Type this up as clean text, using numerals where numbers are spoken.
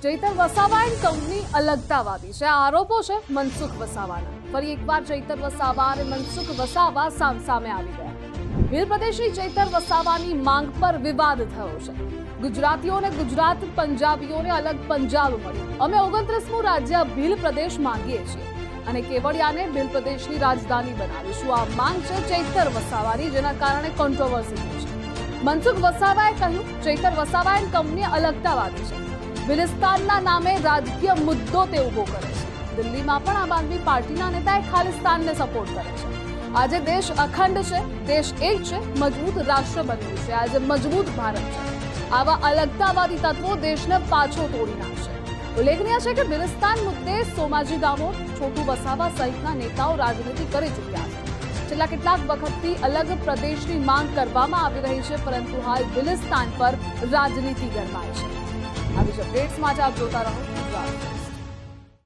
Chaitar Vasava and company અલગતાવાદી છે. આ આરોપો છે મનસુખ વસાવાના. ફરી એકવાર ચૈતર વસાવા અને મનસુખ વસાવા સામસામે આવી ગયા. ભીલ પ્રદેશની ચૈતર વસાવાની માંગ પર વિવાદ થયો છે. ગુજરાતીઓને ગુજરાત, પંજાબીઓને અલગ પંજાબ મળ્યું. અમે 29મું રાજ્ય ભીલ પ્રદેશ માંગીએ છીએ અને કેવડિયાને ભીલ પ્રદેશની રાજધાની બનાવીશું. આ માંગ છે ચૈતર વસાવાની, જેના કારણે કોન્ટ્રોવર્સી થઈ છે. મનસુખ વસાવાએ કહ્યું ચૈતર વસાવા એન્ડ કંપની અલગતાવાદી છે. બિલિસ્તાનના નામે રાજકીય મુદ્દો તે ઉભો કરે છે. દિલ્હીમાં પણ આમ આદમી પાર્ટીના નેતાએ ખાલિસ્તાનને સપોર્ટ કરે છે. આજે દેશ અખંડ છે, દેશ એક છે, મજબૂત રાષ્ટ્ર બન્યું છે. આજે મજબૂત ભારત છે. આવા અલગતાવાદી તત્વો દેશને પાછો તોડી નાખશે. ઉલ્લેખનીય છે કે બિલિસ્તાન મુદ્દે સોમાજી દામોર, છોટુ વસાવા સહિતના નેતાઓ રાજનીતિ કરી ચૂક્યા છે. છેલ્લા કેટલાક વખતથી અલગ પ્રદેશની માંગ કરવામાં આવી રહી છે, પરંતુ હાલ બિલિસ્તાન પર રાજનીતિ ગરમાય છે. આવી જ અપડેટ્સ માટે આપ જોતા રહો ગુજરાત.